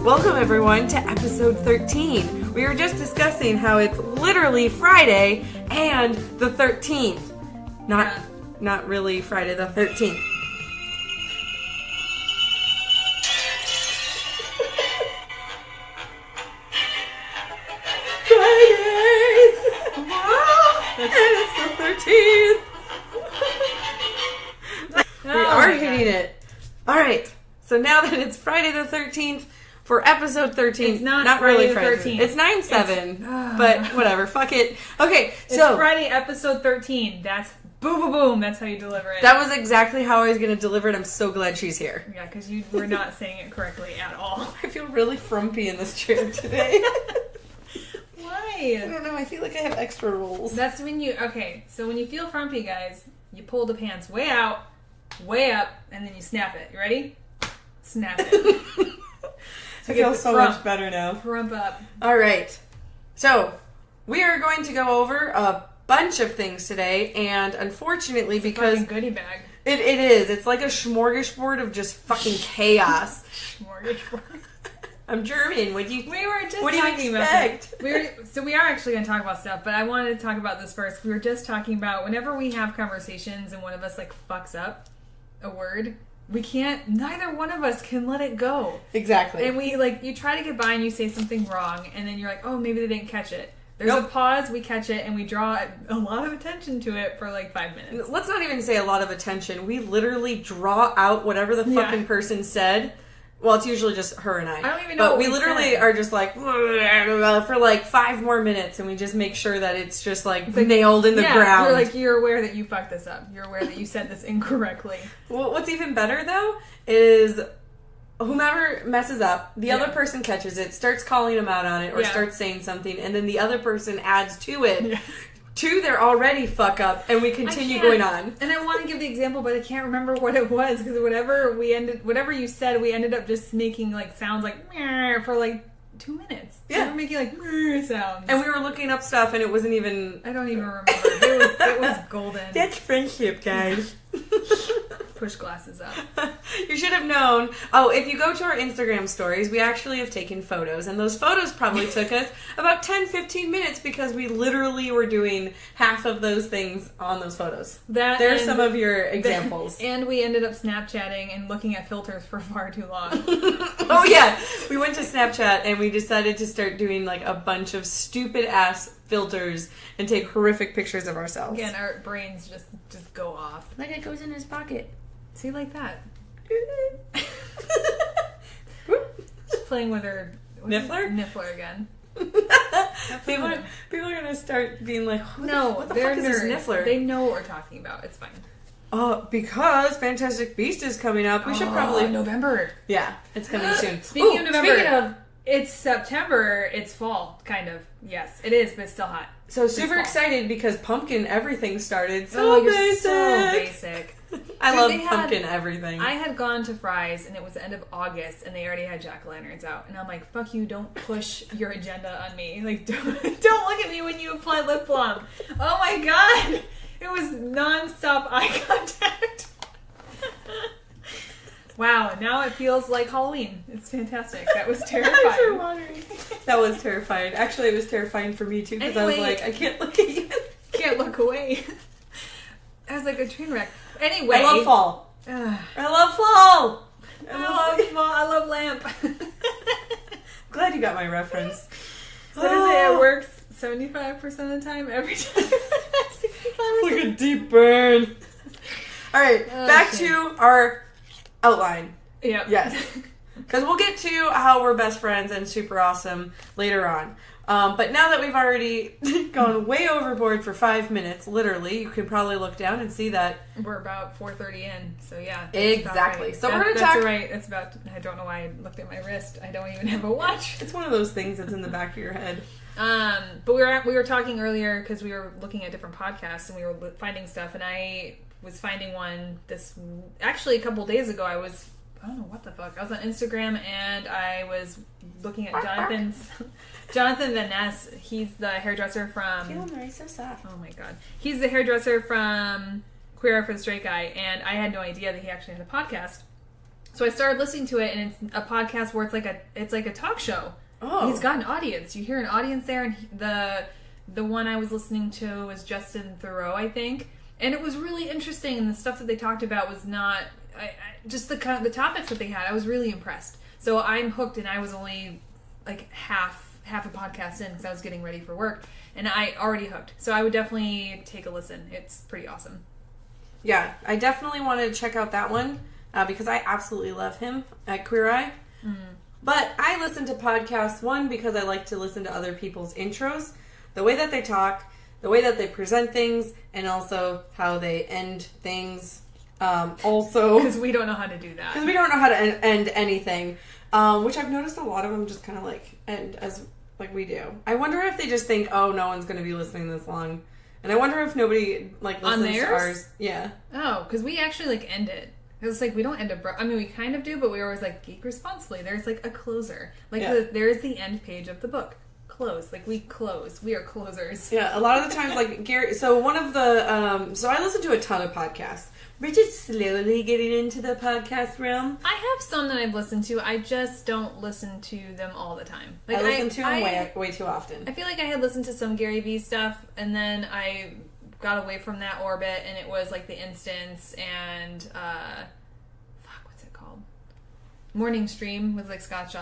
Welcome everyone to episode 13. We were just discussing how it's literally Friday and the 13th. Not really Friday the 13th. Friday! And it's the 13th. We are hitting it. Alright, so now that it's Friday the 13th, for episode 13, it's not really Friday the 13th. It's 9/7, but whatever. Fuck it. Okay, so it's Friday, episode 13. That's boom, boom, boom. That's how you deliver it. That was exactly how I was going to deliver it. I'm so glad she's here. Yeah, because you were not saying it correctly at all. I feel really frumpy in this chair today. Why? I don't know. I feel like I have extra rolls. That's when you... Okay, so when you feel frumpy, guys, you pull the pants way out, way up, and then you snap it. You ready? Snap it. I feel so much better now. Frump up. All right. So, we are going to go over a bunch of things today, and unfortunately, because... It's a fucking goodie bag. It is. It's like a smorgasbord of just fucking chaos. Smorgasbord. I'm German. What do you talking expect? So we are actually going to talk about stuff, but I wanted to talk about this first. We were just talking about whenever we have conversations and one of us, like, fucks up a word... neither one of us can let it go. Exactly. And we, like, you try to get by and you say something wrong, and then you're like, oh, maybe they didn't catch it. There's a pause, we catch it, and we draw a lot of attention to it for, like, 5 minutes. Let's not even say a lot of attention. We literally draw out whatever the fucking person said. Well, it's usually just her and I. I don't even know But what we literally said. are just like, for like 5 more minutes, and we just make sure that it's just like nailed in the ground. You're aware that you fucked this up. You're aware that you said this incorrectly. Well, what's even better, though, is whomever messes up, the other person catches it, starts calling them out on it, or starts saying something, and then the other person adds to it. To their already fuck up, and we continue going on. And I want to give the example, but I can't remember what it was, because whatever you said, we ended up just making like sounds like meh for like 2 minutes. Yeah, we were making like meh sounds, and we were looking up stuff, and it wasn't even. I don't even remember. It was golden. That's friendship, guys. Push glasses up. You should have known. Oh, if you go to our Instagram stories, we actually have taken photos. And those photos probably took us about 10-15 minutes because we literally were doing half of those things on those photos. There's some of your examples. And we ended up Snapchatting and looking at filters for far too long. Oh, yeah. We went to Snapchat and we decided to start doing like a bunch of stupid-ass filters and take horrific pictures of ourselves. Again, our brains just go off. Like it goes in his pocket. See, like that. Playing with her Niffler again. People are going to start being like, what the they're fuck is this Niffler? They know what we're talking about. It's fine. Because Fantastic Beast is coming up, we should probably... November. Yeah, it's coming soon. Speaking of November, it's September, it's fall, kind of. Yes, it is, but it's still hot. So super excited because pumpkin everything started. So basic. So basic. I love pumpkin everything. I had gone to Fry's and it was the end of August and they already had jack-o'-lanterns out. And I'm like, fuck you, don't push your agenda on me. Like, don't look at me when you apply lip balm. Oh my god! It was non-stop eye contact. Wow, now it feels like Halloween. It's fantastic. That was terrifying. That was terrifying. Actually, it was terrifying for me too because I was like, I can't look at you. Can't look away. I was like a train wreck. Anyway. I love fall. I love fall. I love lamp. Glad you got my reference. What is it? It works 75% of the time, every time. 65%. Like a deep burn. All right, back to our outline. Yeah. Yes. Because we'll get to how we're best friends and super awesome later on. But now that we've already gone way overboard for 5 minutes, literally, you can probably look down and see that we're about 4:30 in. So yeah, exactly. Right. So we're going to talk. That's right. It's about. I don't know why I looked at my wrist. I don't even have a watch. It's one of those things that's in the back of your head. But we were talking earlier because we were looking at different podcasts and we were finding stuff, and I was finding one actually a couple days ago. I don't know what the fuck. I was on Instagram and I was looking at Jonathon Van Ness. He's the hairdresser from... Feel very so soft. Oh my god. He's the hairdresser from Queer Eye for the Straight Guy, and I had no idea that he actually had a podcast. So I started listening to it, and it's a podcast where it's like a talk show. Oh. He's got an audience. You hear an audience there, and the one I was listening to was Justin Thoreau, I think. And it was really interesting, and the stuff that they talked about was not... just the topics that they had, I was really impressed. So I'm hooked, and I was only like half a podcast in because I was getting ready for work, and I already hooked. So I would definitely take a listen. It's pretty awesome. Yeah, I definitely wanted to check out that one because I absolutely love him at Queer Eye. Mm. But I listen to podcasts, one, because I like to listen to other people's intros, the way that they talk, the way that they present things, and also how they end things. Also, because we don't know how to do that. Because we don't know how to end anything, which I've noticed a lot of them just kind of like end as like we do. I wonder if they just think, oh, no one's going to be listening this long, and I wonder if nobody like listens to ours. Yeah. Oh, because we actually like end it. It's like we don't end up. I mean, we kind of do, but we always like Geek Responsibly. There's like a closer. Like there's the end page of the book. Close. Like we close. We are closers. Yeah. A lot of the times, like Gary. So one of the. So I listen to a ton of podcasts. We're just slowly getting into the podcast realm. I have some that I've listened to. I just don't listen to them all the time. Like I listen to them way too often. I feel like I had listened to some Gary Vee stuff, and then I got away from that orbit, and it was like The Instance and what's it called? Morning Stream with like Scotch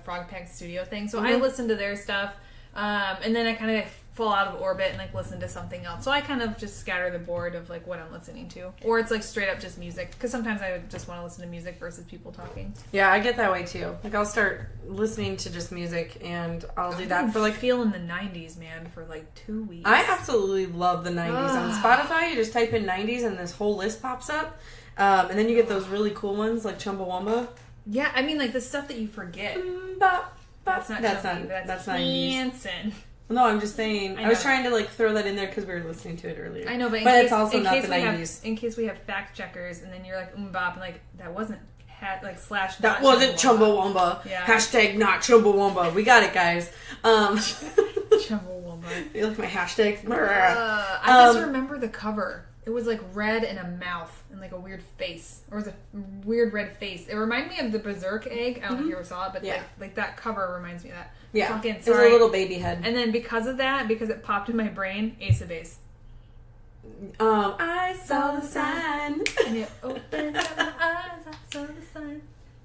Frog Pack Studio thing. So I listened to their stuff, and then I kind of fall out of orbit and like listen to something else. So I kind of just scatter the board of like what I'm listening to, or it's like straight up just music, because sometimes I just want to listen to music versus people talking. Yeah, I get that way too. Like I'll start listening to just music, and I'll do that for like feeling the 90s, man, for like 2 weeks. I absolutely love the 90s. On Spotify, you just type in 90s and this whole list pops up, and then you get those really cool ones like Chumbawamba. Yeah, I mean like the stuff that you forget. That's not 90s. Hanson. No, I'm just saying. I was trying to like throw that in there because we were listening to it earlier. I know, but it's also not the 90s. In case we have fact checkers, and then you're like, bop, and like that wasn't / That wasn't Chumbawamba. Yeah. Hashtag not Chumbawamba. We got it, guys. Chumbawamba. You like my hashtag? I just remember the cover. It was like red and a mouth and like a weird face, or it was a weird red face. It reminded me of the Berserk egg. I don't know if you ever saw it, but like that cover reminds me of that. Yeah, fucking, it was a little baby head. And then because of that, because it popped in my brain, Ace of Base. I saw the sign. And you opened up my eyes, I saw the sign.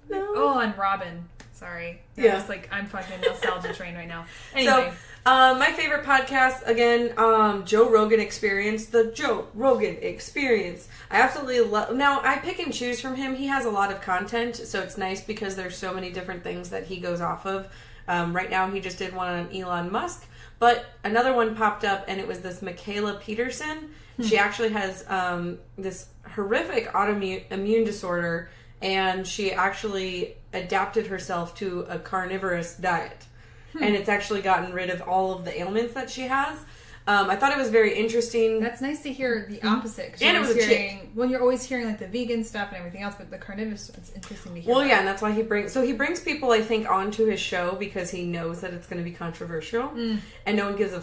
No. Oh, and Robin. Sorry. Yeah. I'm fucking nostalgia train right now. Anyway. So, my favorite podcast, again, Joe Rogan Experience. The Joe Rogan Experience. I absolutely love... Now, I pick and choose from him. He has a lot of content, so it's nice because there's so many different things that he goes off of. Right now, he just did one on Elon Musk. But another one popped up, and it was this Michaela Peterson. She actually has this horrific autoimmune disorder, and she actually adapted herself to a carnivorous diet. And it's actually gotten rid of all of the ailments that she has. I thought it was very interesting. That's nice to hear the opposite. And it was a chick. Well, you're always hearing like the vegan stuff and everything else, but the carnivorous, it's interesting to hear. Well, yeah, and that's why he brings people, I think, onto his show because he knows that it's going to be controversial. And no one gives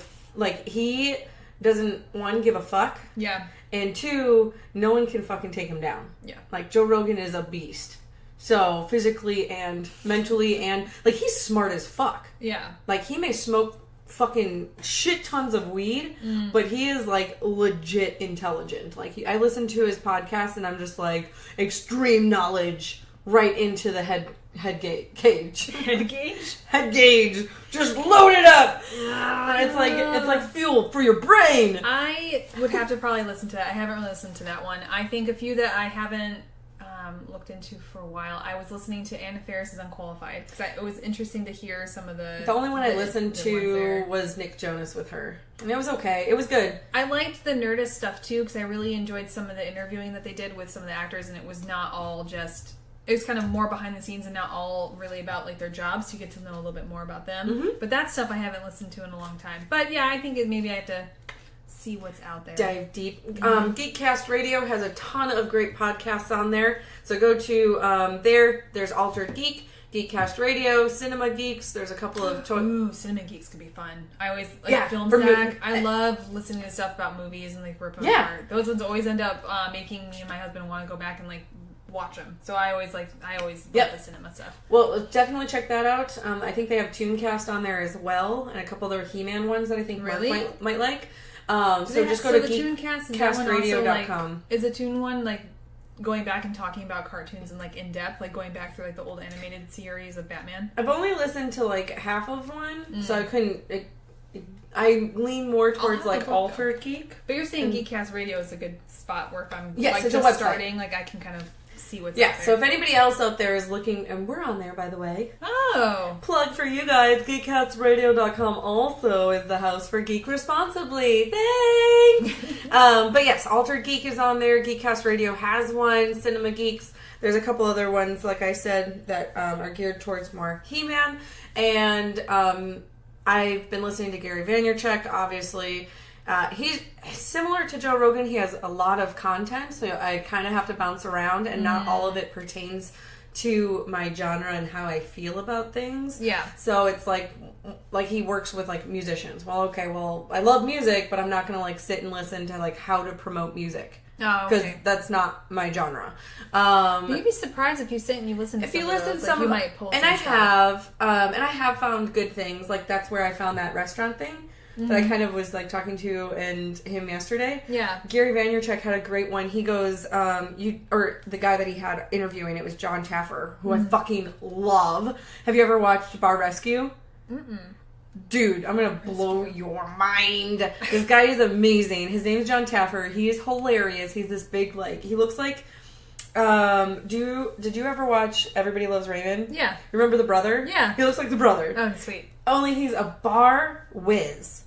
he doesn't, one, give a fuck. Yeah. And two, no one can fucking take him down. Yeah. Like, Joe Rogan is a beast. So, physically and mentally and... Like, he's smart as fuck. Yeah. Like, he may smoke fucking shit tons of weed, but he is, like, legit intelligent. Like, I listen to his podcast, and I'm just like, extreme knowledge right into the head cage. Head gauge? Head gauge. Just load it up. It's like fuel for your brain. I would have to probably listen to that. I haven't really listened to that one. I think a few that I haven't looked into for a while. I was listening to Anna Faris's Unqualified because it was interesting to hear some of the... The only one I listened to was Nick Jonas with her. And it was okay. It was good. I liked the Nerdist stuff too because I really enjoyed some of the interviewing that they did with some of the actors, and it was not all just... It was kind of more behind the scenes and not all really about like their jobs, so you get to know a little bit more about them. But that stuff I haven't listened to in a long time. But yeah, I think maybe I have to see what's out there. Dive deep. Geekcast Radio has a ton of great podcasts on there. So go to there's Altered Geek, Geekcast Radio, Cinema Geeks. There's a couple of... Ooh, Cinema Geeks could be fun. I always like Film Stack. I love listening to stuff about movies and like ripping apart. Those ones always end up making me and my husband want to go back and like watch them. So I always love the cinema stuff. Well, definitely check that out. I think they have Tooncast on there as well, and a couple other He-Man ones that I think Mark might like. So just go to geekcastradio.com. Is the Toon one like going back and talking about cartoons and like in depth, like going back through like the old animated series of Batman? I've only listened to like half of one, so I couldn't. I lean more towards like Altered Geek. But you're saying Geekcast Radio is a good spot where if I'm it's just starting, like I can kind of see what's out there. So if anybody else out there is looking, and we're on there by the way. Oh. Plug for you guys, geekcastradio.com also is the house for Geek Responsibly. Thanks! But yes, Altered Geek is on there. Geekcast Radio has one. Cinema Geeks. There's a couple other ones, like I said, that are geared towards more He-Man. And I've been listening to Gary Vaynerchuk, obviously. He's similar to Joe Rogan. He has a lot of content, so I kind of have to bounce around, and not all of it pertains to my genre and how I feel about things. Yeah. So it's like he works with like musicians. Well, I love music, but I'm not going to like sit and listen to like how to promote music. Oh, because that's not my genre. You'd be surprised if you sit and you listen to some you might pull. And I have found good things. Like that's where I found that restaurant thing. That I kind of was like talking to and him yesterday. Yeah. Gary Vaynerchuk had a great one. He goes, the guy that he had interviewing, it was John Taffer, who I fucking love. Have you ever watched Bar Rescue? Mm-mm. Dude, I'm gonna blow your mind. This guy is amazing. His name's John Taffer. He is hilarious. He's this big, like, he looks like, did you ever watch Everybody Loves Raymond? Yeah. Remember the brother? Yeah. He looks like the brother. Oh, sweet. Only he's a bar whiz.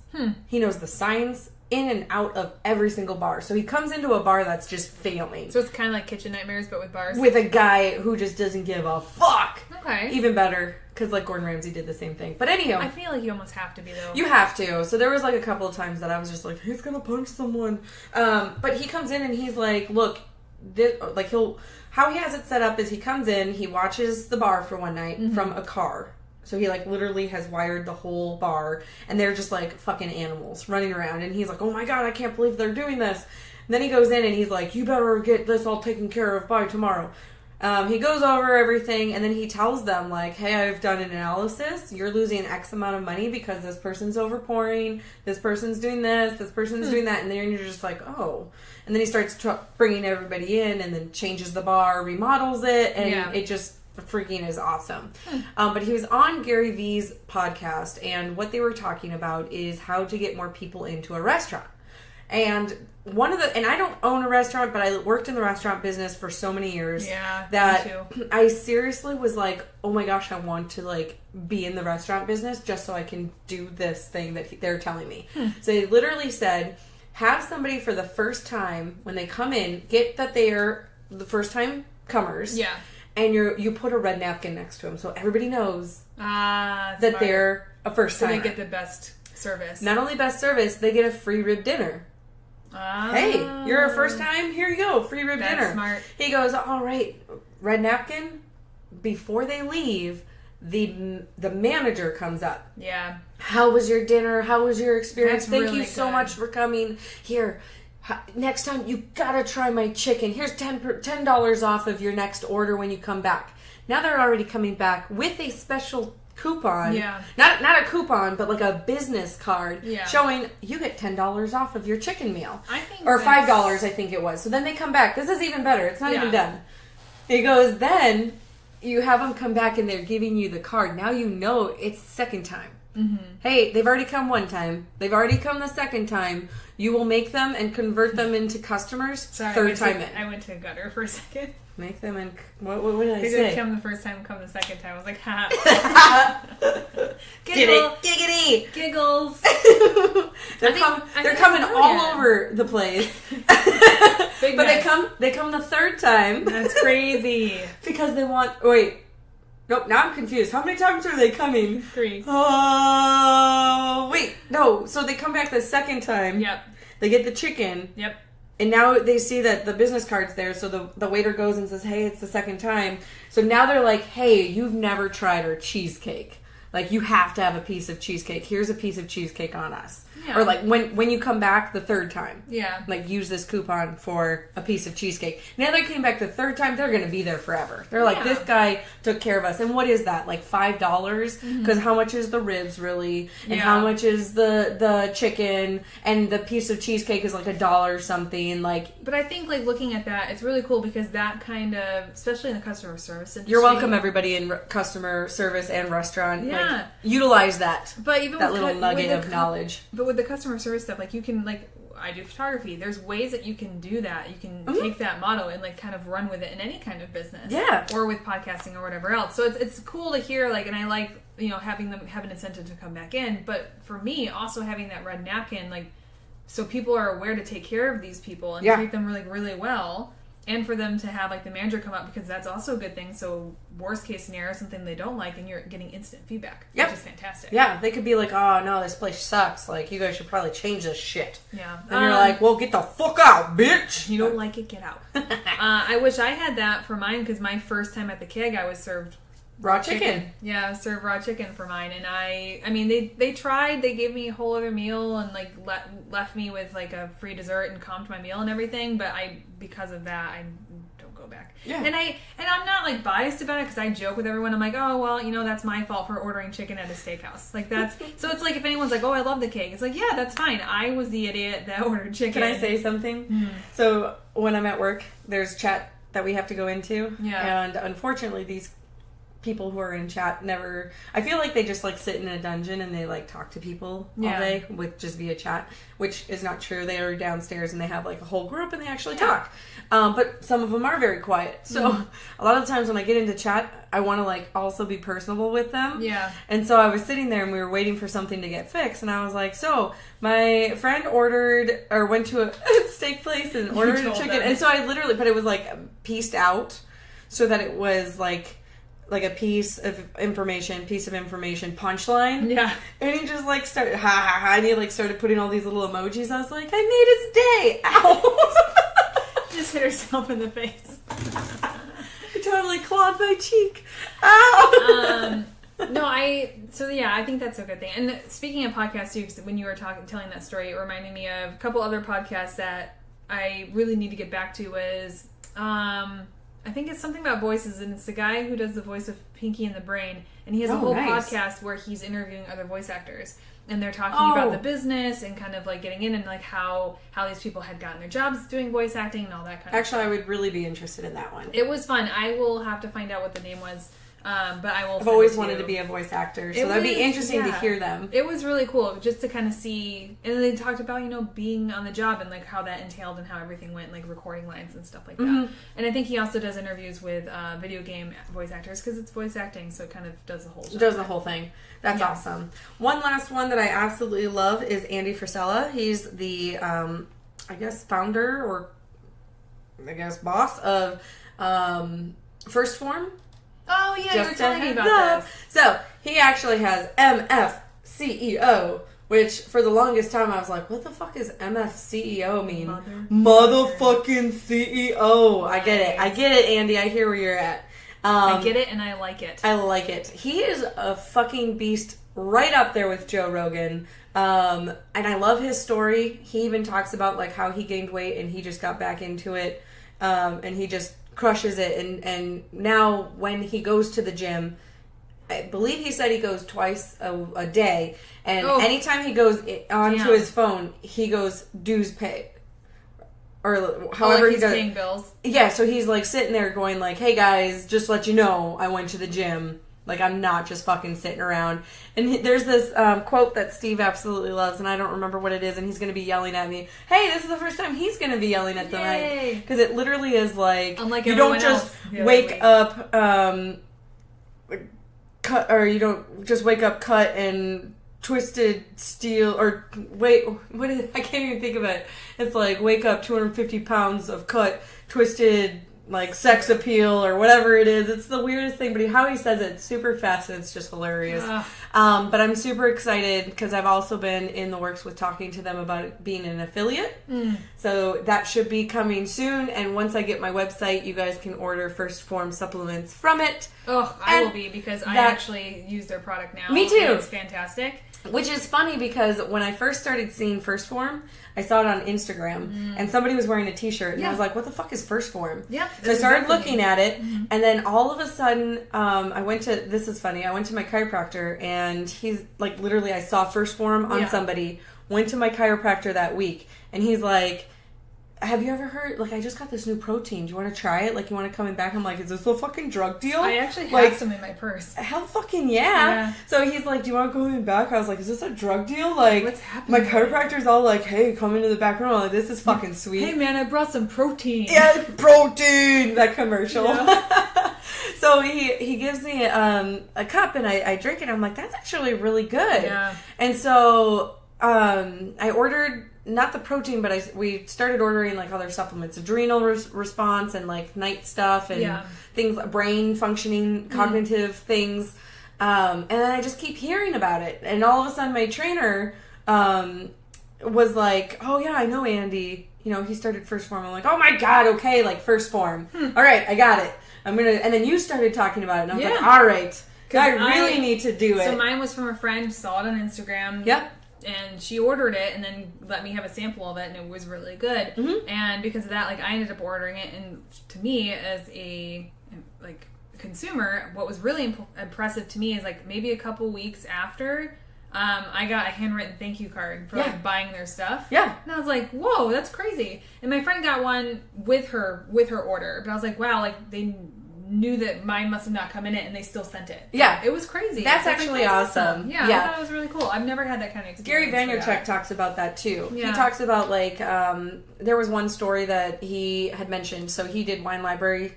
He knows the signs in and out of every single bar. So he comes into a bar that's just failing. So it's kind of like Kitchen Nightmares, but with bars? With a guy who just doesn't give a fuck. Okay. Even better, because like Gordon Ramsay did the same thing. But anyhow. I feel like you almost have to be, though. You have to. So there was like a couple of times that I was just like, he's gonna punch someone. But he comes in and he's like, look, how he has it set up is he comes in, he watches the bar for one night from a car. So he, like, literally has wired the whole bar, and they're just, like, fucking animals running around. And he's like, oh, my God, I can't believe they're doing this. And then he goes in, and he's like, you better get this all taken care of by tomorrow. He goes over everything, and then he tells them, like, hey, I've done an analysis. You're losing X amount of money because this person's overpouring, this person's doing this person's doing that. And then you're just like, oh. And then he starts bringing everybody in, and then changes the bar, remodels it, and it just... freaking is awesome. But he was on Gary V's podcast, and what they were talking about is how to get more people into a restaurant. And and I don't own a restaurant, but I worked in the restaurant business for so many years that me too. I seriously was like, oh my gosh, I want to like be in the restaurant business just so I can do this thing that they're telling me. So they literally said, have somebody for the first time when they come in, get that they're the first time comers. Yeah. And you put a red napkin next to them so everybody knows that smart. they're a first timer. So they get the best service. Not only best service, they get a free rib dinner. Hey, you're a first time? Here you go, free rib dinner. That's smart. He goes, all right, red napkin. Before they leave, the manager comes up. Yeah. How was your dinner? How was your experience? That's Thank really you so good. much for coming. Here, next time you gotta try my chicken. Here's $10 off of your next order when you come back. Now they're already coming back with a special coupon. Yeah. Not a coupon, but like a business card showing you get $10 off of your chicken meal. I think or $5, I think it was. So then they come back. This is even better. It's not even done. He goes, then you have them come back and they're giving you the card. Now you know it's second time. Mm-hmm. Hey, they've already come one time. They've already come the second time. You will make them and convert them into customers. Sorry, third time in. I went to a gutter for a second. Make them and what did I They say? didn't come the first time, come the second time. I was like, ha. Giggle. Giggity. Giggles. They're coming all over the place. Big but mess. they come the third time. That's crazy. Because they want... Wait. Nope, now I'm confused. How many times are they coming? 3. Oh, wait. No, so they come back the second time. Yep. They get the chicken. Yep. And now they see that the business card's there, so the waiter goes and says, hey, it's the second time. So now they're like, hey, you've never tried our cheesecake. Like, you have to have a piece of cheesecake. Here's a piece of cheesecake on us. Yeah. Or, like, when you come back the third time. Yeah. Like, use this coupon for a piece of cheesecake. Now they came back the third time, they're going to be there forever. They're like, this guy took care of us. And what is that? Like, $5? Because how much is the ribs, really? And how much is the chicken? And the piece of cheesecake is, like, $1 something. Like, but I think, like, looking at that, it's really cool because that kind of, especially in the customer service industry. You're welcome, everybody in customer service and restaurant. Yeah. Like, utilize that. But even that little nugget of knowledge. But with the customer service stuff, like, you can, like, I do photography. There's ways that you can do that. You can take that motto and, like, kind of run with it in any kind of business. Yeah. Or with podcasting or whatever else. So it's cool to hear, like, and I like, you know, having them have an incentive to come back in. But for me, also having that red napkin, like, so people are aware to take care of these people and treat them really, really well. And for them to have, like, the manager come up, because that's also a good thing. So worst case scenario, something they don't like, and you're getting instant feedback, which is fantastic. Yeah, they could be like, oh, no, this place sucks. Like, you guys should probably change this shit. Yeah. And you're like, well, get the fuck out, bitch. You don't like it, get out. I wish I had that for mine, because my first time at the keg, I was served raw chicken. Yeah, served raw chicken for mine. And I mean, they tried. They gave me a whole other meal and, like, left me with, like, a free dessert and comped my meal and everything. But because of that, I don't go back. Yeah. And I'm not, like, biased about it, because I joke with everyone. I'm like, oh, well, you know, that's my fault for ordering chicken at a steakhouse. Like, that's so it's like, if anyone's like, oh, I love the cake, it's like, yeah, that's fine. I was the idiot that ordered chicken. Can I say something? So when I'm at work, there's chat that we have to go into. Yeah. And unfortunately, these people who are in chat never, I feel like they just, like, sit in a dungeon and they, like, talk to people all day with just via chat, which is not true. They are downstairs and they have, like, a whole group and they actually talk. But some of them are very quiet. So a lot of times when I get into chat, I want to, like, also be personable with them. Yeah. And so I was sitting there and we were waiting for something to get fixed, and I was like, so my friend went to a steak place and ordered a chicken. And so I literally, but it was, like, pieced out so that it was, like a piece of information, punchline. Yeah. And he just, like, started, ha ha ha, and he, like, started putting all these little emojis. I was like, I made his day. Ow. Just hit herself in the face. I totally clawed my cheek. Ow. I think that's a good thing. And speaking of podcasts, too, when you were telling that story, it reminded me of a couple other podcasts that I really need to get back to. Was I think it's something about voices, and it's the guy who does the voice of Pinky and the Brain, and he has a whole podcast where he's interviewing other voice actors, and they're talking about the business and kind of, like, getting in and, like, how these people had gotten their jobs doing voice acting and all that kind of stuff. Actually, I would really be interested in that one. It was fun. I will have to find out what the name was. But I will. I've always wanted to be a voice actor, so that'd be interesting to hear them. It was really cool just to kind of see, and then they talked about, you know, being on the job and, like, how that entailed and how everything went, like, recording lines and stuff like that. And I think he also does interviews with video game voice actors, because it's voice acting, so it kind of does the whole job. Does the whole thing. That's awesome. One last one that I absolutely love is Andy Frisella. He's the, I guess, founder or boss of First Form. Oh, yeah, you were telling me about this. So, he actually has MFCEO, which for the longest time I was like, what the fuck does MFCEO mean? Motherfucking CEO. Nice. I get it, Andy. I hear where you're at. I get it, and I like it. I like it. He is a fucking beast, right up there with Joe Rogan. And I love his story. He even talks about, like, how he gained weight and he just got back into it. And he just crushes it, and now when he goes to the gym, I believe he said he goes twice a day, and anytime he goes onto his phone, he goes dues paid, or however like he does paying bills. Yeah, so he's, like, sitting there going, like, hey guys, just let you know I went to the gym. Like, I'm not just fucking sitting around. And there's this quote that Steve absolutely loves, and I don't remember what it is, and he's going to be yelling at me. Hey, this is the first time he's going to be yelling at the mic. Because it literally is like, unlike you don't just wake up, you don't just wake up cut and twisted steel, or wait, I can't even think of it. It's like, wake up 250 pounds of cut, twisted like sex appeal or whatever it is. It's the weirdest thing, but how he says it's super fast and it's just hilarious. But I'm super excited because I've also been in the works with talking to them about being an affiliate. So that should be coming soon. And once I get my website, you guys can order First Form supplements from it. Oh, I will be, because I actually use their product now. Me too. It's fantastic. Which is funny because when I first started seeing First Form, I saw it on Instagram and somebody was wearing a t-shirt and I was like, what the fuck is First Form? Yeah. So I started looking at it and then all of a sudden this is funny, I went to my chiropractor and he's like, literally I saw First Form on somebody, went to my chiropractor that week and he's like, have you ever heard, like, I just got this new protein. Do you want to try it? Like, you want to come in back? I'm like, is this a fucking drug deal? I actually have some in my purse. Hell fucking yeah. So he's like, do you want to come in back? I was like, is this a drug deal? Like, what's happening? My chiropractor's all like, hey, come into the back room. I'm like, this is fucking sweet. Hey, man, I brought some protein. Yeah, protein! That commercial. Yeah. So he gives me a cup and I drink it. I'm like, that's actually really good. Yeah. And so I ordered... not the protein, but we started ordering like other supplements, adrenal response and like night stuff and things, brain functioning, cognitive things. And then I just keep hearing about it. And all of a sudden my trainer was like, oh yeah, I know Andy. You know, he started First Form. I'm like, oh my God, okay, like First Form. All right, I got it. And then you started talking about it and I was like, all right, I really need to do it. So mine was from a friend, saw it on Instagram. Yep. And she ordered it and then let me have a sample of it and it was really good. And because of that, like, I ended up ordering it, and to me as a like consumer, what was really impressive to me is like maybe a couple weeks after I got a handwritten thank you card for like buying their stuff. Yeah. And I was like, whoa, that's crazy. And my friend got one with her order, but I was like, wow, like they knew that mine must have not come in it and they still sent it. Yeah. It was crazy. That's actually awesome. Yeah, I thought it was really cool. I've never had that kind of experience. Gary Vaynerchuk talks about that too. Yeah. He talks about like, there was one story that he had mentioned. So he did Wine Library.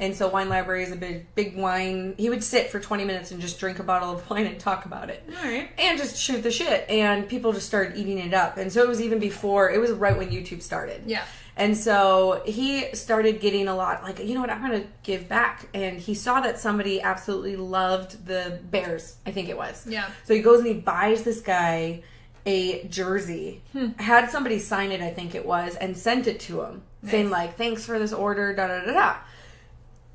And so Wine Library is a big wine. He would sit for 20 minutes and just drink a bottle of wine and talk about it. All right. And just shoot the shit. And people just started eating it up. And so it was even before, it was right when YouTube started. Yeah. And so he started getting a lot, like, you know what, I'm going to give back. And he saw that somebody absolutely loved the Bears, I think it was. Yeah. So he goes and he buys this guy a jersey, had somebody sign it, I think it was, and sent it to him, saying, like, thanks for this order, da-da-da-da.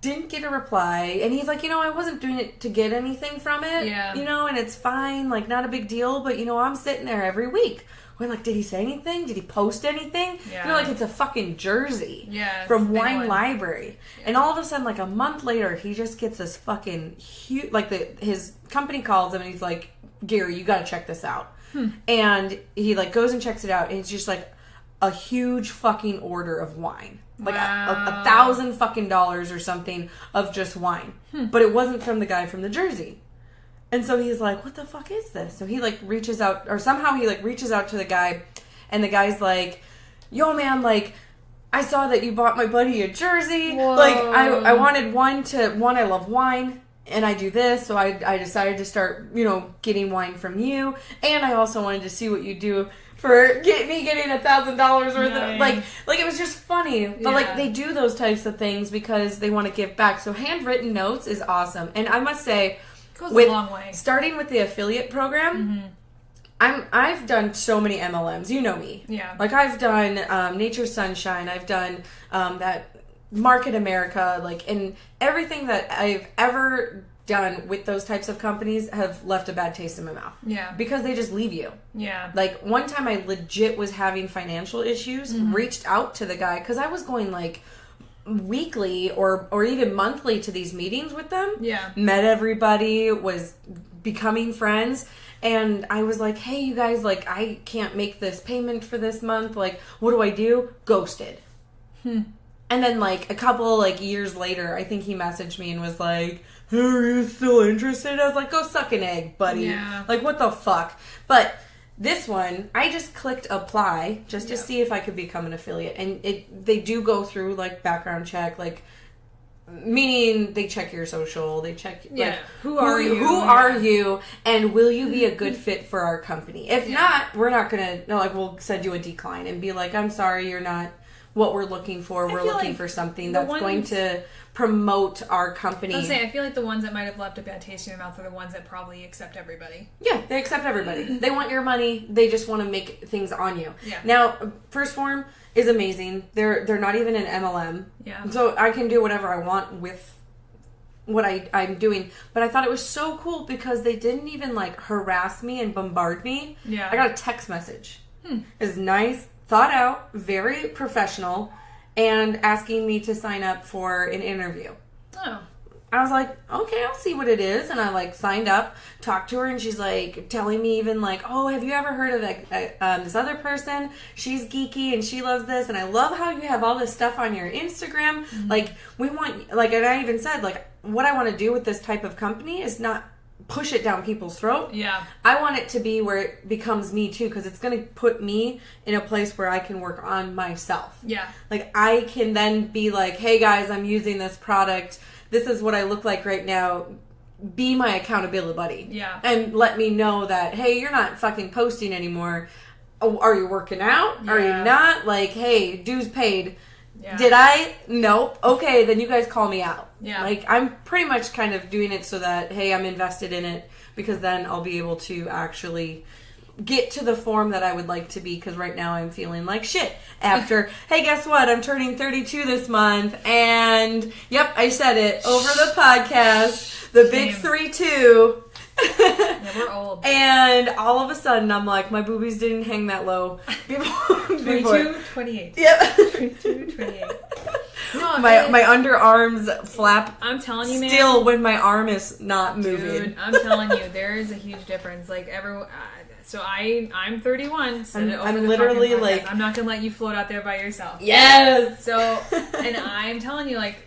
Didn't get a reply. And he's like, you know, I wasn't doing it to get anything from it. Yeah. You know, and it's fine, like, not a big deal. But, you know, I'm sitting there every week. We're like, did he say anything? Did he post anything? Yeah. You know, like, it's a fucking jersey from Wine Library. Yeah. And all of a sudden, like, a month later, he just gets this fucking huge... Like, his company calls him, and he's like, Gary, you gotta check this out. And he, like, goes and checks it out, and it's just, like, a huge fucking order of wine. Like, $1,000 fucking dollars or something of just wine. But it wasn't from the guy from the jersey. And so he's like, what the fuck is this? So he, like, reaches out, or somehow he, like, reaches out to the guy, and the guy's like, yo, man, like, I saw that you bought my buddy a jersey. Whoa. Like, I wanted I love wine, and I do this, so I decided to start, you know, getting wine from you, and I also wanted to see what you do for me getting $1,000 worth of, like, it was just funny. But, like, they do those types of things because they want to give back. So handwritten notes is awesome. And I must say... Goes a long way. Starting with the affiliate program, I've done so many MLMs. You know me. Yeah. Like, I've done Nature's Sunshine. I've done that Market America. Like, and everything that I've ever done with those types of companies have left a bad taste in my mouth. Yeah. Because they just leave you. Yeah. Like, one time I legit was having financial issues, reached out to the guy, because I was going, like... weekly or even monthly to these meetings with them. Yeah. Met everybody, was becoming friends, and I was like, hey, you guys, like, I can't make this payment for this month. Like, what do I do? Ghosted. And then, like, a couple, like, years later, I think he messaged me and was like, hey, are you still interested? I was like, go suck an egg, buddy. Yeah. Like, what the fuck? But... this one, I just clicked apply just to see if I could become an affiliate. And they do go through, like, background check, like, meaning they check your social, they check, like, who are you, and will you be a good fit for our company? If not, we're not going to, no, like, we'll send you a decline and be like, I'm sorry, you're not what we're looking for. We're looking for something that's going to promote our company. I feel like the ones that might have left a bad taste in your mouth are the ones that probably accept everybody. Yeah, they accept everybody. They want your money. They just want to make things on you. Yeah. Now, First Form is amazing. They're not even an MLM. Yeah. So I can do whatever I want with what I'm doing. But I thought it was so cool because they didn't even like harass me and bombard me. Yeah. I got a text message. It's nice, thought out, very professional, and asking me to sign up for an interview. Oh. I was like, okay, I'll see what it is. And I like signed up, talked to her, and she's like telling me even like, oh, have you ever heard of this other person? She's geeky and she loves this. And I love how you have all this stuff on your Instagram. Mm-hmm. Like we want, like, and I even said like, what I want to do with this type of company is not push it down people's throat. Yeah. I want it to be where it becomes me too, because it's going to put me in a place where I can work on myself. Yeah. Like I can then be like, hey guys, I'm using this product. This is what I look like right now. Be my accountability buddy. Yeah. And let me know that, hey, you're not fucking posting anymore. Oh, are you working out? Yeah. Are you not? Like, hey, dues paid. Yeah. Did I? Nope. Okay, then you guys call me out. Yeah. Like, I'm pretty much kind of doing it so that, hey, I'm invested in it, because then I'll be able to actually get to the form that I would like to be, because right now I'm feeling like shit after, hey, guess what? I'm turning 32 this month, and yep, I said it over the podcast, the big 3-2. Yeah, we're old. And all of a sudden, I'm like, my boobies didn't hang that low before. 22, 28. Yep. 22, 28. No, my underarms flap. I'm telling you, man. Still, when my arm is not moving. Dude, I'm telling you, there is a huge difference. Like so I'm 31. I'm literally like, I'm not gonna let you float out there by yourself. Yes. So, and I'm telling you, like,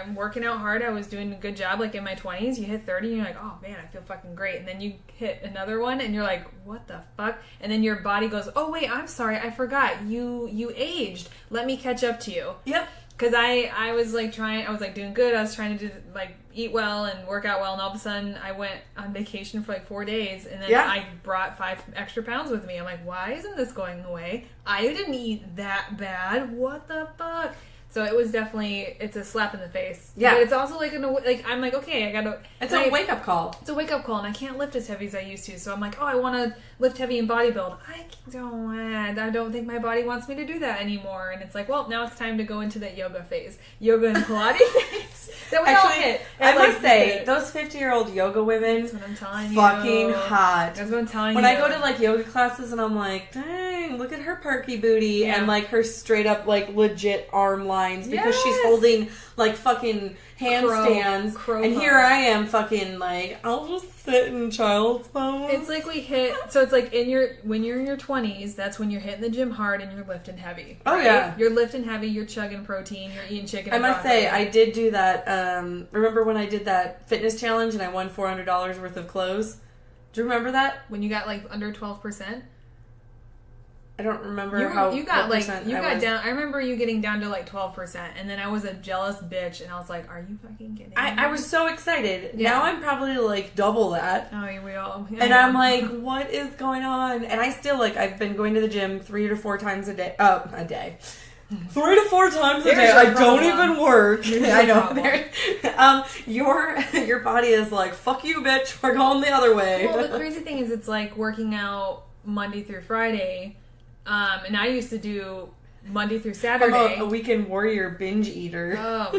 I'm working out hard. I was doing a good job, like in my 20s. You hit 30, and you're like, oh man, I feel fucking great. And then you hit another one, and you're like, what the fuck? And then your body goes, oh wait, I'm sorry, I forgot. You aged. Let me catch up to you. Yep. Because I was like I was like doing good. I was trying to do like eat well and work out well, and all of a sudden I went on vacation for like 4 days, and then I brought 5 extra pounds with me. I'm like, why isn't this going away? I didn't eat that bad. What the fuck? So it was definitely, it's a slap in the face. Yeah. But it's also like, I'm like, okay, I gotta... It's a wake-up call. It's a wake-up call, and I can't lift as heavy as I used to. So I'm like, oh, I want to lift heavy and bodybuild. I don't think my body wants me to do that anymore. And it's like, well, now it's time to go into that yoga phase. Yoga and Pilates phase. That we all hit. I must say, those 50-year-old yoga women, that's what I'm telling you. Fucking hot. That's what I'm telling you. When I go to like yoga classes and I'm like, dang, look at her perky booty, and like her straight up like legit arm lines, because she's holding like fucking handstands, and here I am fucking like, I'll just sit in child's pose. It's like we hit, so it's like when you're in your 20s, that's when you're hitting the gym hard and you're lifting heavy. Oh yeah, you're lifting heavy, you're chugging protein, you're eating chicken. I must say, I did do that. Remember when I did that fitness challenge and I won $400 worth of clothes? Do you remember that? When you got like under 12%? I don't remember you got down. I remember you getting down to like 12%, and then I was a jealous bitch, and I was like, "Are you fucking kidding me?" I was so excited. Yeah. Now I'm probably like double that. Oh, we all. And I'm like, "What is going on?" And I still like, I've been going to the gym 3 to 4 times a day. 3 to 4 times a day. I don't even work. I know. Your body is like, "Fuck you, bitch. We're going the other way." Well, the crazy thing is, it's like working out Monday through Friday. And I used to do Monday through Saturday. I'm a weekend warrior binge eater. Oh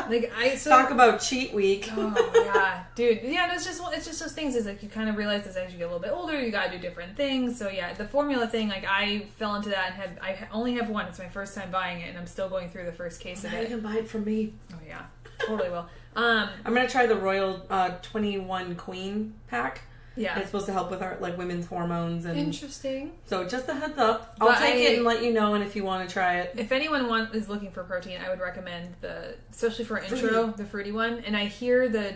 my god! Talk about cheat week. Oh yeah, dude. Yeah, it's just those things. Is like you kind of realize as you get a little bit older, you gotta do different things. So yeah, the formula thing. Like I fell into that and I only have one. It's my first time buying it, and I'm still going through the first case of it. You can buy it from me. Oh yeah, totally will. I'm gonna try the Royal 21 Queen pack. Yeah. It's supposed to help with our women's hormones. And interesting. So just a heads up. I'll take it and let you know, and if you want to try it. If anyone is looking for protein, I would recommend especially for intro, the fruity one. And I hear the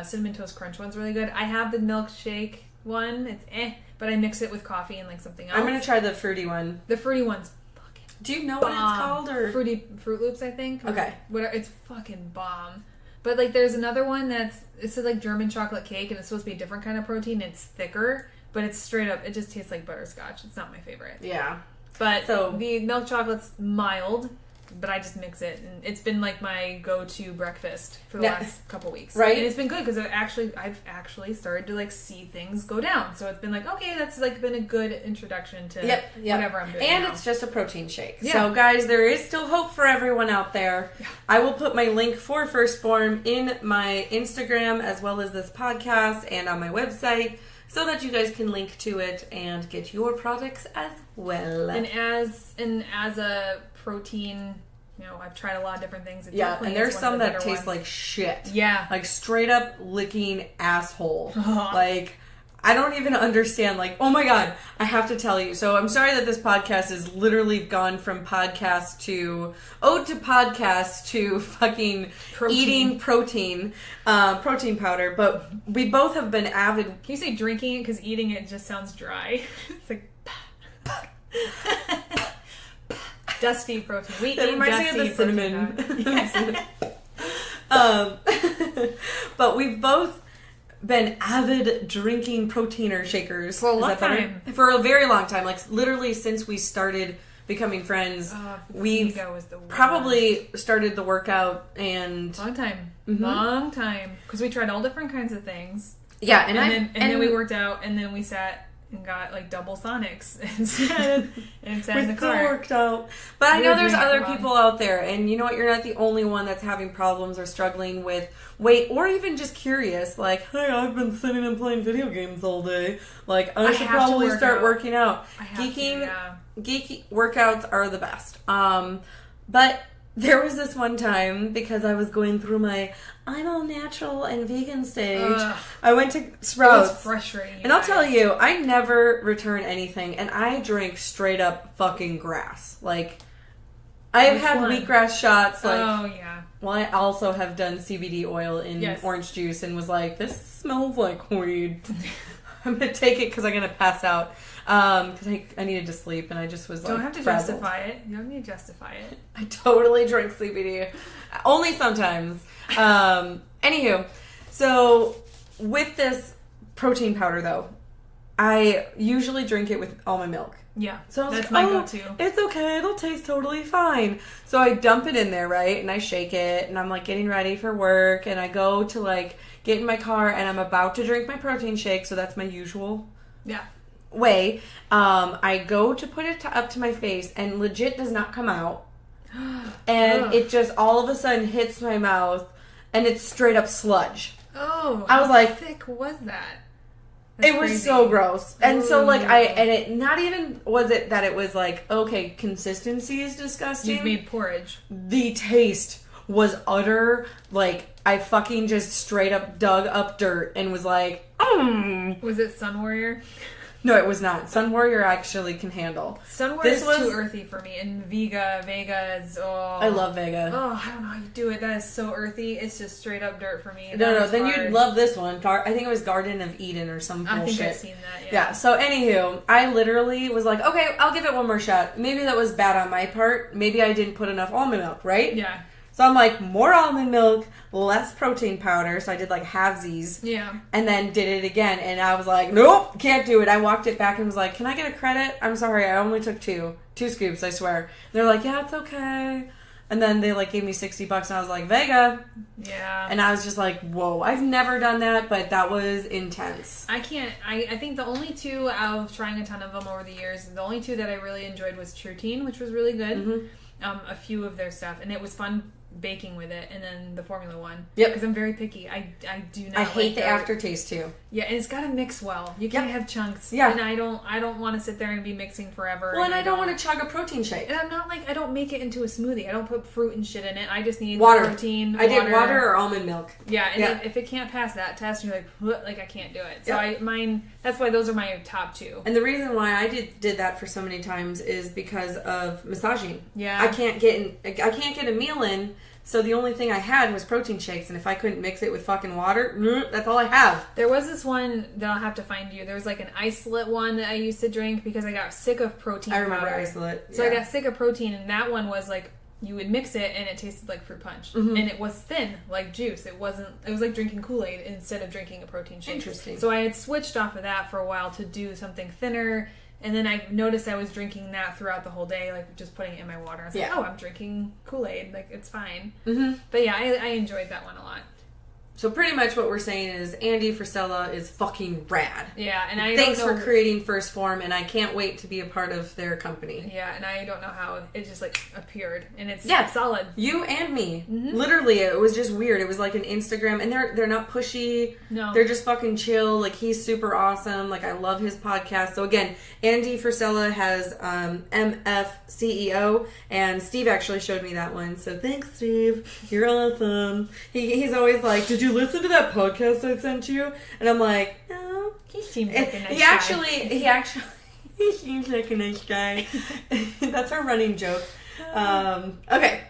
Cinnamon Toast Crunch one's really good. I have the milkshake one. It's but I mix it with coffee and like something else. I'm going to try the fruity one. The fruity one's fucking Do you know what it's called? Or Fruit Loops, I think. Okay. Whatever. It's fucking bomb. But like, there's another one it says like German chocolate cake, and it's supposed to be a different kind of protein. It's thicker, but it's straight up. It just tastes like butterscotch. It's not my favorite. Yeah. But So the milk chocolate's mild, but I just mix it, and it's been like my go-to breakfast for the last couple weeks. Right. And it's been good because I've actually started to like see things go down. So it's been like, okay, that's like been a good introduction to whatever I'm doing. And now. it's just a protein shake. Yeah. So guys, there is still hope for everyone out there. Yeah. I will put my link for First Form in my Instagram as well as this podcast and on my website, so that you guys can link to it and get your products as well. And as a protein, you know, I've tried a lot of different things. It Yeah, definitely and there's is one some of the that better taste ones. like shit. Yeah. Like straight up licking asshole. Like, I don't even understand. Like, oh my God, I have to tell you. So I'm sorry that this podcast has literally gone from podcast to ode to podcast to fucking eating protein powder. But we both have been avid. Can you say drinking it? Because eating it just sounds dry. It's like dusty protein. We That eat reminds me of dusty the cinnamon. protein. But we've both been avid drinking proteiner shakers For a long Is that better? time. For a very long time, like literally since we started becoming friends. We've probably started the workout and long time, Mhm. long time, because we tried all different kinds of things. yeah, And then we worked out, and then we sat and got like double Sonics and sat in the we still car. worked out. But I We know were there's doing it other wrong. people out there, and you know what? You're not the only one that's having problems or struggling with weight, or even just curious. Like, hey, I've been sitting and playing video games all day. Like, I should have to probably work start out. working out. I have to, yeah. Geeky workouts are the best. But there was this one time, because I was going through my I'm all natural and vegan stage. Ugh. I went to It was Sprouts. frustrating. And I'll tell you, I never return anything, and I drink straight up fucking grass. Like, I've Which had one? wheatgrass shots. Like, Oh yeah. well, I also have done CBD oil in Yes. orange juice, and was like, this smells like weed. I'm gonna take it because I'm gonna pass out. Because I needed to sleep, and I just was like, Don't have to frazzled. justify it. You don't need to justify it. I totally drink CBD. Only sometimes. Anywho, so with this protein powder, though, I usually drink it with almond milk. Yeah. So I was that's like, my oh, go-to. it's okay. It'll taste totally fine. So I dump it in there, right? And I shake it, and I'm like getting ready for work, and I go to like get in my car, and I'm about to drink my protein shake. So that's my usual Yeah. way. I go to put it up to my face, and legit does not come out. And Ugh. it just all of a sudden hits my mouth, and it's straight up sludge. Oh. I was how like- thick was that? That's It was crazy. so gross. And so like Ooh. it not even was it that it was like, okay, consistency is disgusting. You've made porridge. The taste was utter, like, I fucking just straight up dug up dirt and was like, Was it Sun Warrior? No, it was not. Sun Warrior actually can handle. Sun Warrior This is was- too earthy for me. And Vega is, oh. I love Vega. Oh, I don't know how you do it. That is so earthy. It's just straight up dirt for me. No, That is then hard. you'd love this one. I think it was Garden of Eden or some I bullshit. think I've seen that, Yeah, so anywho, I literally was like, okay, I'll give it one more shot. Maybe that was bad on my part. Maybe I didn't put enough almond milk, right? Yeah. So I'm like, more almond milk, less protein powder. So I did like halvesies. Yeah. And then did it again. And I was like, nope, can't do it. I walked it back and was like, can I get a credit? I'm sorry, I only took two scoops, I swear. And they're like, yeah, it's okay. And then they like gave me $60 and I was like, Vega. Yeah. And I was just like, whoa, I've never done that, but that was intense. I can't. I think the only two out of trying a ton of them over the years, the only two that I really enjoyed was True Teen, which was really good. Mm-hmm. A few of their stuff, and it was fun baking with it, and then the Formula One. Yep. Because I'm very picky. I do not. I hate like the aftertaste too. Yeah, and it's got to mix well. You can't have chunks. Yeah. And I don't want to sit there and be mixing forever. Well, and I don't want to chug a protein shake. And I'm not like, I don't make it into a smoothie. I don't put fruit and shit in it. I just need Water. protein. I did water or almond milk. Yeah, and Yeah. if it can't pass that test, you're like I can't do it. So Yep. that's why those are my top two. And the reason why I did that for so many times is because of massaging. Yeah. I can't get a meal in, so the only thing I had was protein shakes, and if I couldn't mix it with fucking water, that's all I have. There was this one that I'll have to find you. There was like an isolate one that I used to drink because I got sick of protein. I remember powder. isolate. So yeah. I got sick of protein, and that one was like you would mix it and it tasted like fruit punch, Mm-hmm. and it was thin like juice. It was like drinking Kool-Aid instead of drinking a protein shake. Interesting. So I had switched off of that for a while to do something thinner And then I noticed I was drinking that throughout the whole day, like just putting it in my water. I was like, oh, I'm drinking Kool-Aid. Like, it's fine. Mm-hmm. But yeah, I enjoyed that one a lot. So pretty much what we're saying is Andy Frisella is fucking rad. Yeah, and I Thanks for creating First Form, and I can't wait to be a part of their company. Yeah, and I don't know how it just like appeared, and it's solid. You and me. Mm-hmm. Literally, it was just weird. It was like an Instagram, and they're not pushy. No. They're just fucking chill. Like, he's super awesome. Like, I love his podcast. So again, Andy Frisella has MF CEO, and Steve actually showed me that one. So thanks, Steve. You're awesome. He's always like, did you listen to that podcast I sent you? And I'm like, no. He seems like a nice guy. He seems like a nice guy. That's our running joke. Okay.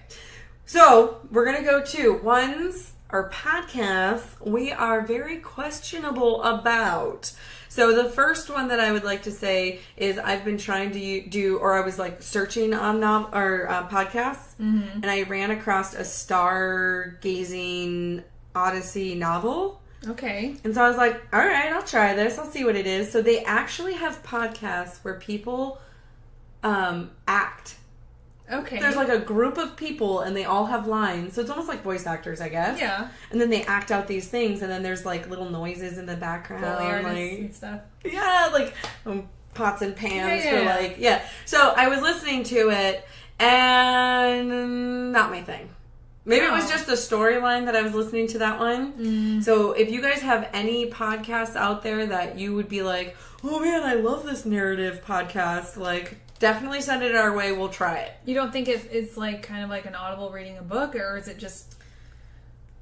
So, we're going to go to ones or podcasts we are very questionable about. So the first one that I would like to say is I've been trying to do, or I was like searching on podcasts, and I ran across a stargazing Odyssey novel. Okay. And so I was like, all right, I'll try this. I'll see what it is. So they actually have podcasts where people act. Okay. There's like a group of people and they all have lines. So it's almost like voice actors, I guess. Yeah. And then they act out these things and then there's like little noises in the background. Foley and stuff. Yeah, like pots and pans for like, So I was listening to it and not my thing. Maybe it was just the storyline that I was listening to that one. So if you guys have any podcasts out there that you would be like, oh man, I love this narrative podcast, like, definitely send it our way. We'll try it. You don't think it's like kind of like an Audible reading a book, or is it just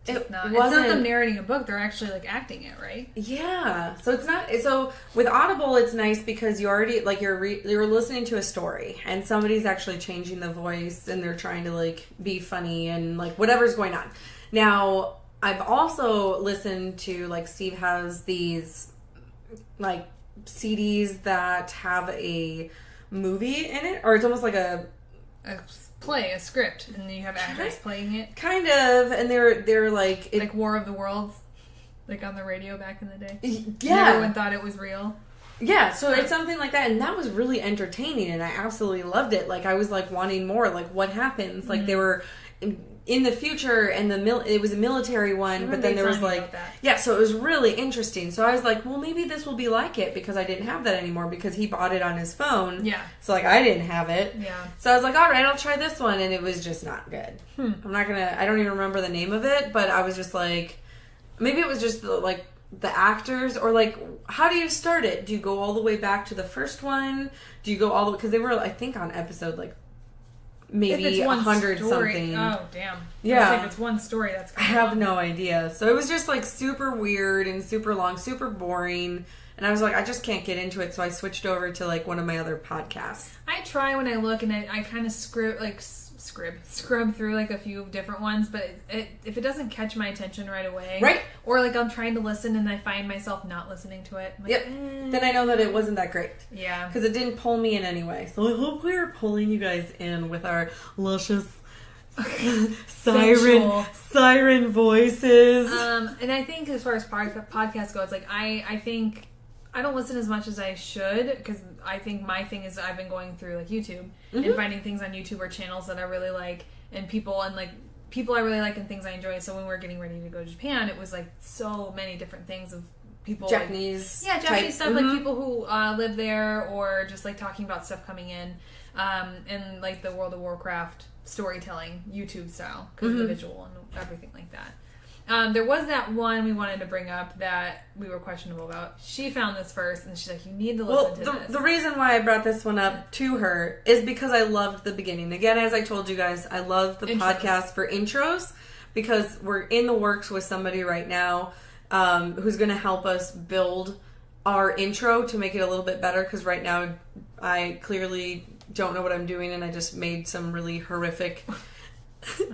it's not them narrating a book, they're actually like acting it, right? Yeah. So it's not, so with Audible it's nice because you already like you're listening to a story and somebody's actually changing the voice and they're trying to like be funny and like whatever's going on. Now, I've also listened to, like, Steve has these like CDs that have a movie in it, or it's almost like a script, and then you have actors playing it. Kind of, and they're like like War of the Worlds, like on the radio back in the day. Yeah, and everyone thought it was real. Yeah, so it's something like that, and that was really entertaining, and I absolutely loved it. Like, I was like wanting more. Like, what happens? Like, they were in the future, and it was a military one, but then there was like, so it was really interesting. So I was like, well, maybe this will be like it, because I didn't have that anymore, because he bought it on his phone. Yeah. So like, I didn't have it. Yeah. So I was like, all right, I'll try this one, and it was just not good. I don't even remember the name of it, but I was just like, maybe it was just the actors, or like, how do you start it? Do you go all the way back to the first one? Do you go all the way, because they were, I think, on episode like maybe 100 something. Oh, damn. Yeah. If it's one story, that's I have no idea. So it was just like super weird and super long, super boring. And I was like, I just can't get into it. So I switched over to like one of my other podcasts. I try when I look, and I kind of scrub through like a few different ones, but if it doesn't catch my attention right away, right, or like I'm trying to listen and I find myself not listening to it, I'm like, then I know that it wasn't that great. Yeah, because it didn't pull me in anyway. So I hope we're pulling you guys in with our luscious siren voices. And I think as far as podcasts go, it's like I think I don't listen as much as I should, because I think my thing is I've been going through like YouTube and finding things on YouTube or channels that I really like, and people I really like and things I enjoy. So when we were getting ready to go to Japan, it was like so many different things of people, Japanese, Japanese stuff, like people who live there, or just like talking about stuff coming in, and like the World of Warcraft storytelling YouTube style, because of the visual and everything like that. There was that one we wanted to bring up that we were questionable about. She found this first, and she's like, you need to listen to this. The reason why I brought this one up to her is because I loved the beginning. Again, as I told you guys, I love the podcast for intros, because we're in the works with somebody right now who's going to help us build our intro to make it a little bit better, because right now I clearly don't know what I'm doing, and I just made some really horrific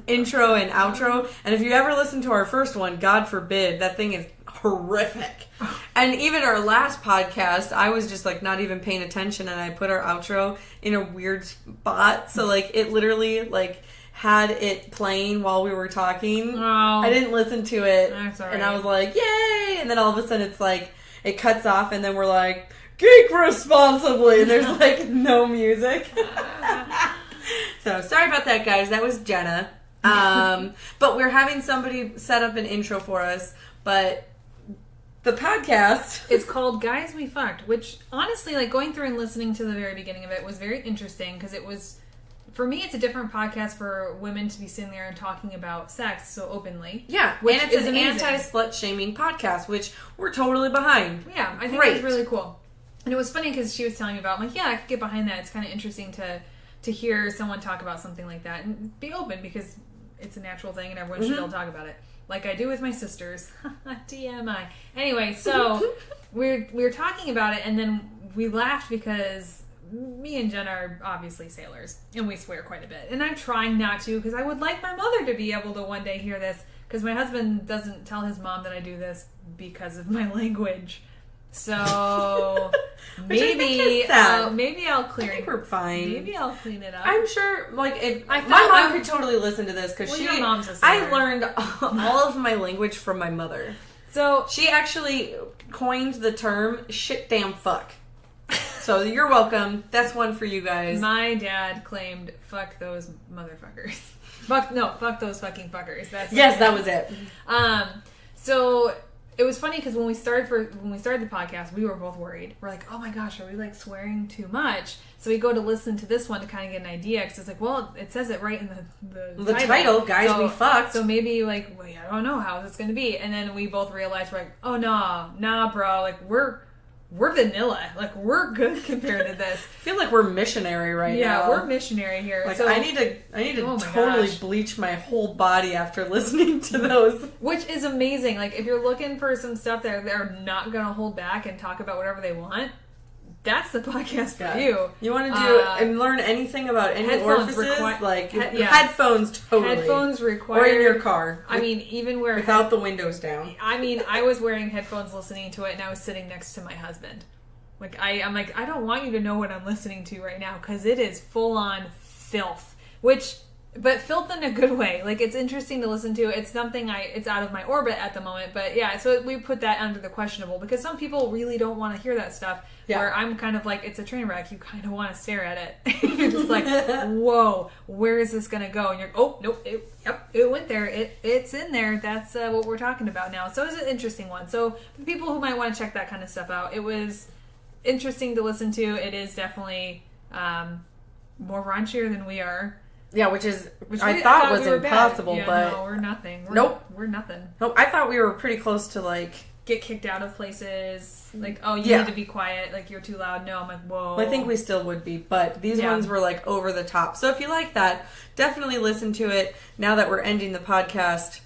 intro and outro. And if you ever listen to our first one, God forbid, that thing is horrific. And even our last podcast, I was just like not even paying attention, and I put our outro in a weird spot, so like it literally like had it playing while we were talking. I didn't listen to it, and I was like, yay, and then all of a sudden it's like it cuts off, and then we're like, Geek Responsibly, and there's like no music. So sorry about that, guys. That was Jenna. But we're having somebody set up an intro for us. But the podcast, it's called Guys We Fucked, which honestly, like going through and listening to the very beginning of it was very interesting because it was, for me, it's a different podcast for women to be sitting there and talking about sex so openly. Yeah, which and it's is an amazing. anti-slut shaming podcast, which we're totally behind. Yeah, I think Great. it was really cool. And it was funny because she was telling me about, I'm like, yeah, I could get behind that. It's kind of interesting to hear someone talk about something like that and be open because it's a natural thing and everyone should all talk about it. Like I do with my sisters. TMI. Anyway, so we were talking about it and then we laughed because me and Jen are obviously sailors and we swear quite a bit. And I'm trying not to because I would like my mother to be able to one day hear this because my husband doesn't tell his mom that I do this because of my language. So maybe I'll clear it. We're fine. Maybe I'll clean it up. I'm sure, like, if my thought mom could totally listen to this because your mom's a I singer. learned all of my language from my mother. So She actually coined the term "shit damn fuck." So you're welcome. That's one for you guys. my dad claimed, "Fuck those motherfuckers." Fuck those fucking fuckers. That's Yes, that was it. So it was funny because when we started the podcast, we were both worried. We're like, "Oh my gosh, are we like swearing too much?" So we go to listen to this one to kind of get an idea because it's like, well, it says it right in the title, Guys We Fucked. So maybe like, well, I don't know how this going to be. And then we both realized we're like, "Oh nah, bro, like we're vanilla, like we're good compared to this." I feel like we're missionary right now. Yeah, we're missionary here. Like so, I need to Oh my totally gosh. bleach my whole body after listening to those. which is amazing. Like if you're looking for some stuff that they're not going to hold back and talk about whatever they want, that's the podcast for you. You want to do and learn anything about any headphones orifices? Like yeah. headphones, totally. Headphones required. Or in your car. I mean, even where without the windows down. I mean, I was wearing headphones listening to it, and I was sitting next to my husband. Like I'm like, I don't want you to know what I'm listening to right now because it is full on filth. But filth in a good way. Like it's interesting to listen to. It's something it's out of my orbit at the moment. But yeah, so we put that under the questionable because some people really don't want to hear that stuff. Yeah. Where I'm kind of like, it's a train wreck. You kind of want to stare at it. You're just like, whoa, where is this gonna go? And you're, oh nope, it went there. It's in there. That's what we're talking about now. So it's an interesting one. So for people who might want to check that kind of stuff out, it was interesting to listen to. It is definitely more raunchier than we are. Yeah, which I thought was impossible, yeah, but no, we're nothing. We're nothing. Nope, I thought we were pretty close to like get kicked out of places. Like, oh, you need to be quiet. Like you're too loud. No, I'm like, whoa. Well, I think we still would be, but these ones were like over the top. So if you like that, definitely listen to it. Now that we're ending the podcast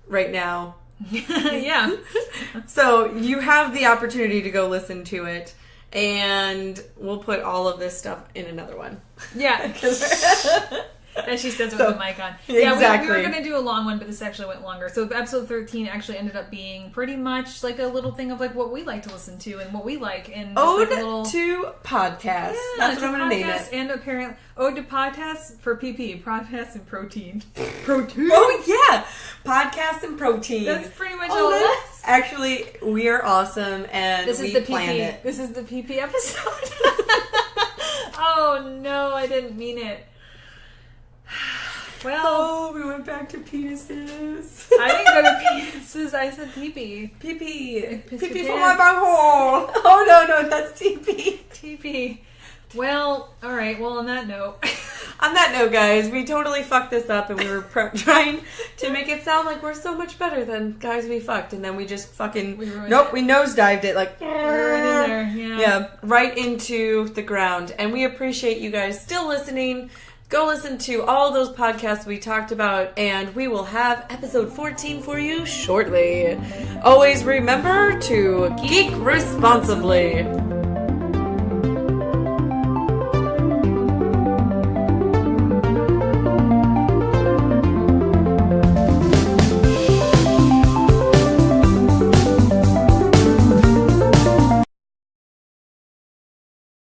right now, yeah. So you have the opportunity to go listen to it. And we'll put all of this stuff in another one. Yeah. And she says it with the mic on. Yeah, exactly. we were going to do a long one, but this actually went longer. So episode 13 actually ended up being pretty much like a little thing of like what we like to listen to and what we like. And Ode like a little, to podcast. Yeah, that's what I'm going to name it. And apparently, Ode to podcast for PP. Podcast and protein. Protein. Oh, yeah. Podcast and protein. That's pretty much all it is. Actually, we are awesome and we planned it. This is the PP episode. Oh, no, I didn't mean it. Well, we went back to penises. I didn't go to penises. I said pee-pee. Pee-pee. Piss Pee-pee your for my pants. butthole. Oh, no, that's TP. TP. Well, all right. Well, on that note. On that note, guys, we totally fucked this up and we were trying to make it sound like we're so much better than Guys We Fucked. And then we just fucking... we nosedived it. Like... We were in there, Yeah, right into the ground. And we appreciate you guys still listening. Go listen to all those podcasts we talked about, and we will have episode 14 for you shortly. Always remember to geek responsibly.